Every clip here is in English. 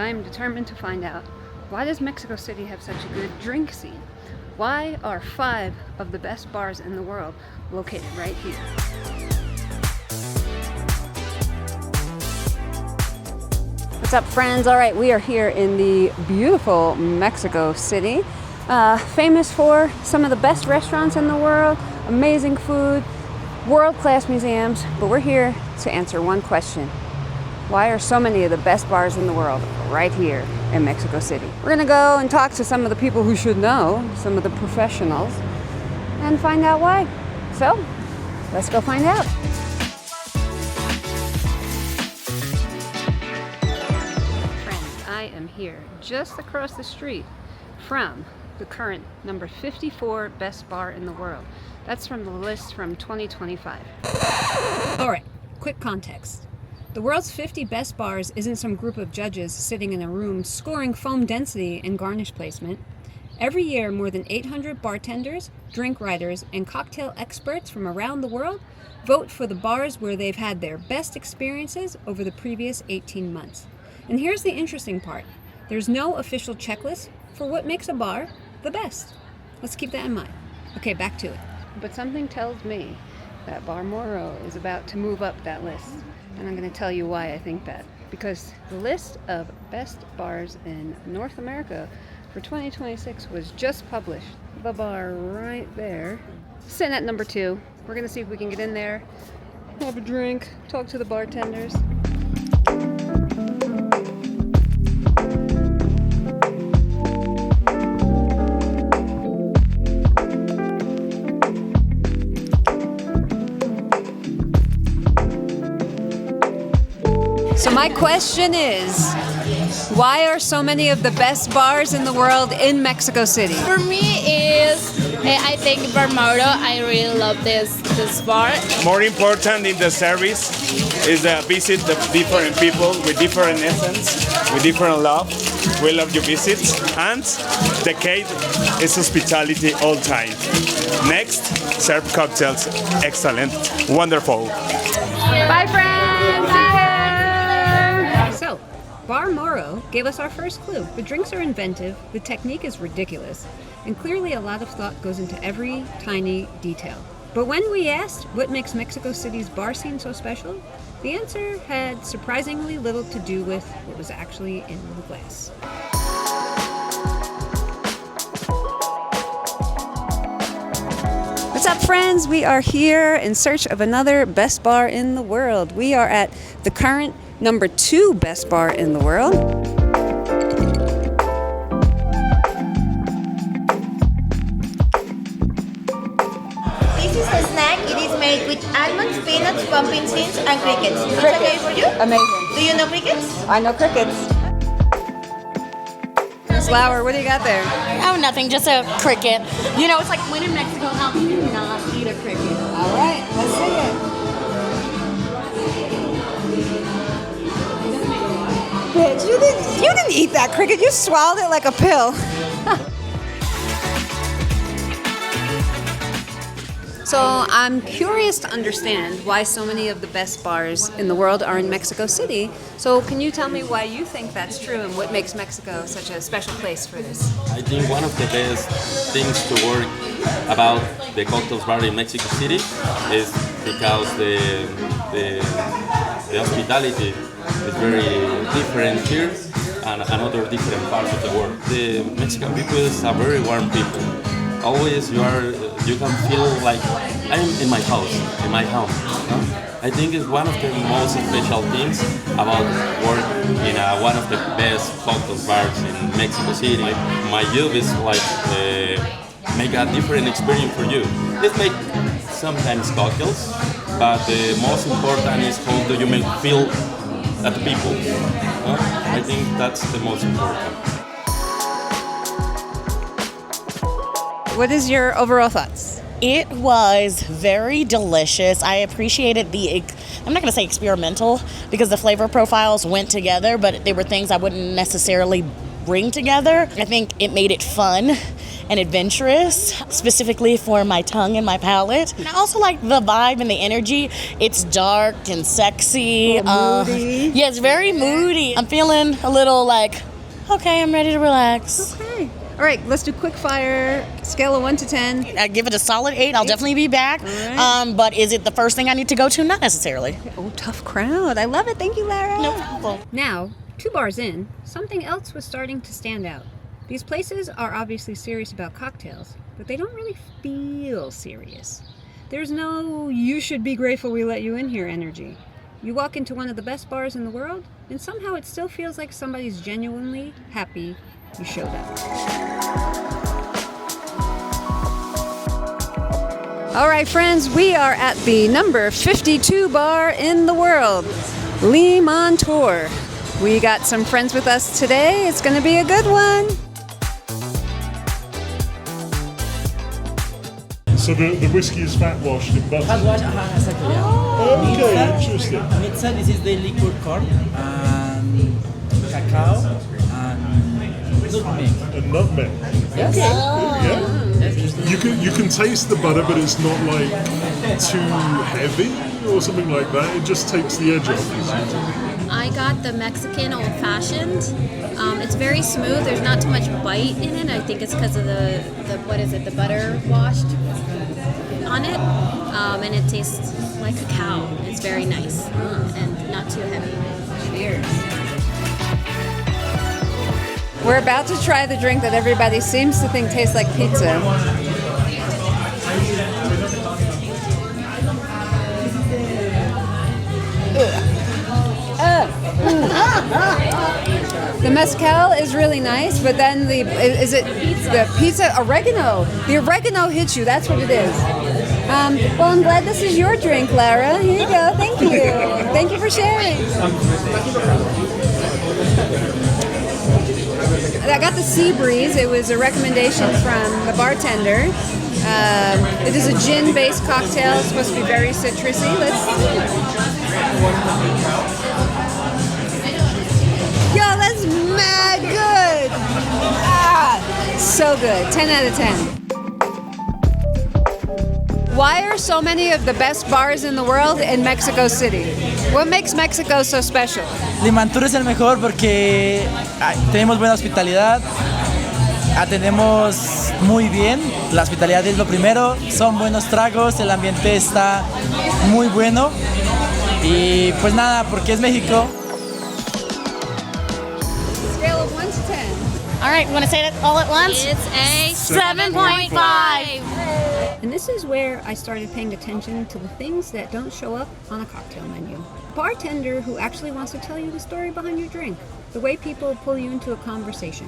I'm determined to find out, why does Mexico City have such a good drink scene? Why are 5 of the best bars in the world located right here? What's up, friends? All right, we are here in the beautiful Mexico City, famous for some of the best restaurants in the world, amazing food, world-class museums, but we're here to answer one question. Why are so many of the best bars in the world right here in Mexico City? We're gonna go and talk to some of the people who should know, some of the professionals, and find out why. So, let's go find out. Friends, I am here just across the street from the current number 54 best bar in the world. That's from the list from 2025. All right, quick context. The world's 50 best bars isn't some group of judges sitting in a room scoring foam density and garnish placement. Every year, more than 800 bartenders, drink writers, and cocktail experts from around the world vote for the bars where they've had their best experiences over the previous 18 months. And here's the interesting part. There's no official checklist for what makes a bar the best. Let's keep that in mind. Okay, back to it. But something tells me that Bar Mauro is about to move up that list. And I'm going to tell you why I think that. Because the list of best bars in North America for 2026 was just published. The bar right there, sitting at number 2. We're going to see if we can get in there, have a drink, talk to the bartenders. So my question is, why are so many of the best bars in the world in Mexico City? For me is, I think Bar Mauro. I really love this bar. More important in the service is the visit the different people with different essence, with different love. We love your visits, and the cake is hospitality all time. Next, serve cocktails. Excellent, wonderful. Bye, friends. See ya. So, Bar Mauro gave us our first clue. The drinks are inventive, the technique is ridiculous, and clearly a lot of thought goes into every tiny detail. But when we asked what makes Mexico City's bar scene so special, the answer had surprisingly little to do with what was actually in the glass. What's up, friends? We are here in search of another best bar in the world. We are at the current number 2 best bar in the world. This is a snack. It is made with almonds, peanuts, pumpkin seeds, and crickets. Is it okay for you? Amazing. Do you know crickets? I know crickets. Flower, what do you got there? Oh, nothing, just a cricket. You know, it's like when in Mexico, how can you not eat a cricket? All right, let's see it. Bitch, you didn't eat that cricket. You swallowed it like a pill. So I'm curious to understand why so many of the best bars in the world are in Mexico City. So can you tell me why you think that's true and what makes Mexico such a special place for this? I think one of the best things to work about the cocktails bar in Mexico City is because the hospitality is very different here and other different parts of the world. The Mexican people are very warm people. Always you can feel like I'm in my house, in my home. No? I think it's one of the most special things about work in one of the best cocktail bars in Mexico City. My job is like make a different experience for you. Let's make sometimes cocktails, but the most important is how do you make feel at the people. I think that's the most important. What is your overall thoughts? It was very delicious. I appreciated I'm not going to say experimental because the flavor profiles went together, but they were things I wouldn't necessarily bring together. I think it made it fun and adventurous, specifically for my tongue and my palate. And I also like the vibe and the energy. It's dark and sexy. Moody. Yeah, it's very moody. I'm feeling a little like, okay, I'm ready to relax. Okay. All right, let's do quick fire. Scale of 1 to 10. I give it a solid 8. I'll definitely be back. right. But is it the first thing I need to go to? Not necessarily. Oh, tough crowd. I love it. Thank you, Lara. No problem. Now, 2 bars in, something else was starting to stand out. These places are obviously serious about cocktails, but they don't really feel serious. There's no "you should be grateful we let you in here" energy. You walk into one of the best bars in the world, and somehow it still feels like somebody's genuinely happy you showed up. All right, friends, we are at the number 52 bar in the world, Limantour. We got some friends with us today. It's going to be a good one. So the whiskey is fat washed in butter. Fat wash, exactly, yeah. Okay, interesting. Mitza, this is the liquid corn, and cacao, and nutmeg. And nutmeg. Yes. Yeah. You can taste the butter, but it's not like too heavy or something like that. It just takes the edge off. I got the Mexican old fashioned. It's very smooth. There's not too much bite in it. I think it's because of the the butter washed on it, and it tastes like cacao. It's very nice and not too heavy. Cheers. We're about to try the drink that everybody seems to think tastes like pizza. The mezcal is really nice, but then the pizza oregano. The oregano hits you. That's what it is. Well, I'm glad this is your drink, Lara. Here you go. Thank you. Thank you for sharing. I got the Sea Breeze. It was a recommendation from the bartender. It is a gin-based cocktail. It's supposed to be very citrusy. Yo, that's mad good. So good. 10 out of 10. Why are so many of the best bars in the world in Mexico City? What makes Mexico so special? Limantour es el mejor porque tenemos buena hospitalidad, atendemos muy bien, la hospitalidad es lo primero, son buenos tragos, el ambiente está muy bueno y pues nada, porque es México. Scale of 1 to 10. All right, you want to say it all at once? It's a 7.5. And this is where I started paying attention to the things that don't show up on a cocktail menu. A bartender who actually wants to tell you the story behind your drink, the way people pull you into a conversation,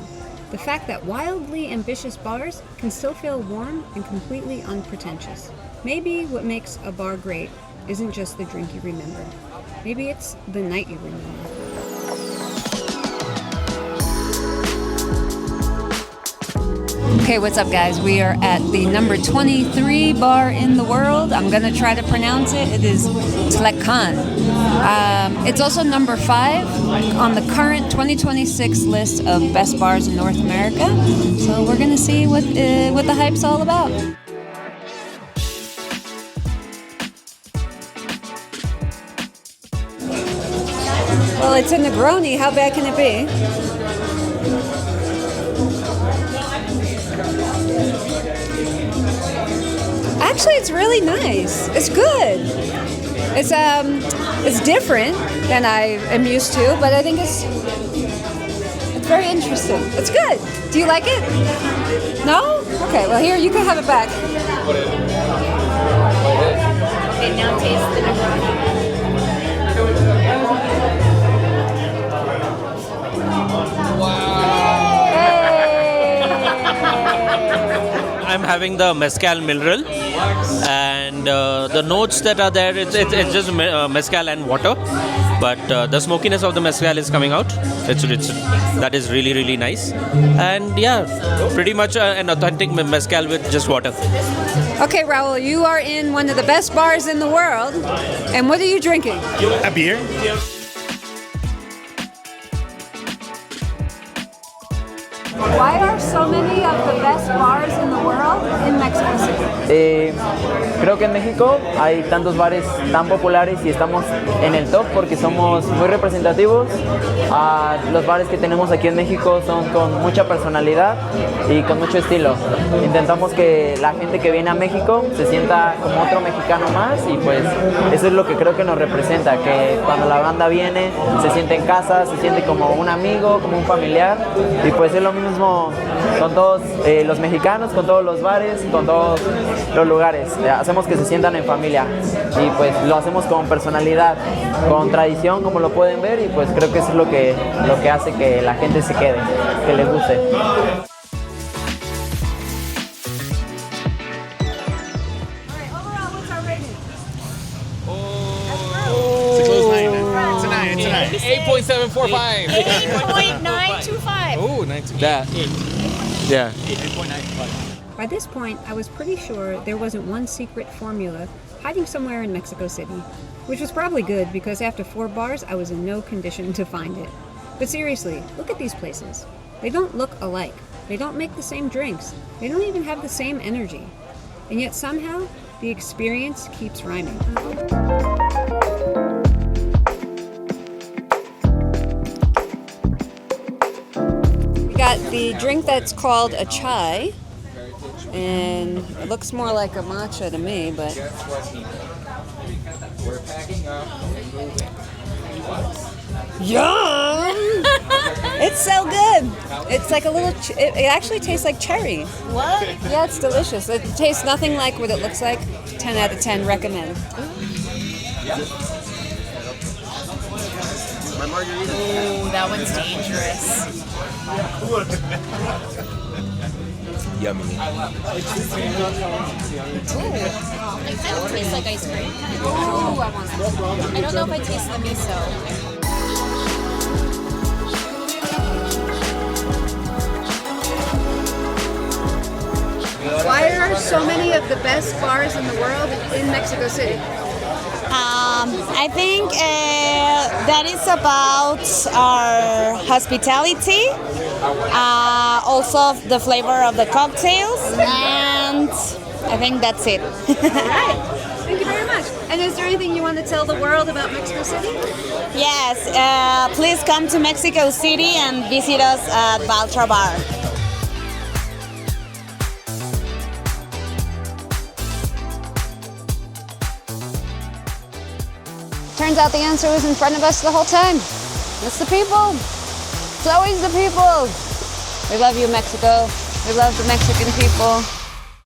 the fact that wildly ambitious bars can still feel warm and completely unpretentious. Maybe what makes a bar great isn't just the drink you remember. Maybe it's the night you remember. Okay, what's up, guys? We are at the number 23 bar in the world. I'm going to try to pronounce it. It is Tlecān. It's also number 5 on the current 2026 list of best bars in North America. So we're going to see what the hype's all about. Well, it's a Negroni. How bad can it be? Actually, it's really nice. It's good. It's different than I am used to, but I think it's very interesting. It's good. Do you like it? No? Okay, well here, you can have it back. Okay, now taste the Negroni. I'm having the mezcal mineral, and the notes that are there, it's just mezcal and water, but the smokiness of the mezcal is coming out. That is really, really nice, and yeah, pretty much an authentic mezcal with just water. Okay, Raul, you are in one of the best bars in the world, and what are you drinking? A beer. Why are so many of the best bars in the world in Mexico City? Creo que en México hay tantos bares tan populares y estamos en el top porque somos muy representativos. Los bares que tenemos aquí en México son con mucha personalidad y con mucho estilo. Intentamos que la gente que viene a México se sienta como otro mexicano más y pues eso es lo que creo que nos representa, que cuando la banda viene se siente en casa, se siente como un amigo, como un familiar y pues es lo mismo con todos los mexicanos, con todos los bares, con todos los lugares. Hacemos que se sientan en familia y pues lo hacemos con personalidad, con tradición como lo pueden ver y pues creo que eso es lo que hace que la gente se quede, que les guste. It's a 9. 8.745. 8.925. Oh, 925. Yeah. 8.925. By this point, I was pretty sure there wasn't one secret formula hiding somewhere in Mexico City, which was probably good because after 4 bars, I was in no condition to find it. But seriously, look at these places. They don't look alike. They don't make the same drinks. They don't even have the same energy. And yet somehow, the experience keeps rhyming. We got the drink that's called a chai, and it looks more like a matcha to me, but yum! It's so good. It's like a little. It actually tastes like cherry. What? Yeah, it's delicious. It tastes nothing like what it looks like. 10 out of 10. Recommend. Ooh, that one's dangerous. Yummy. It kind of tastes like ice cream. Ooh, I want that. I don't know if I taste the miso. Why are so many of the best bars in the world in Mexico City? I think that is about our hospitality, also the flavor of the cocktails, and I think that's it. All right. Thank you very much. And is there anything you want to tell the world about Mexico City? Yes, please come to Mexico City and visit us at Baltra Bar. Turns out the answer was in front of us the whole time. It's the people. It's always the people. We love you, Mexico. We love the Mexican people.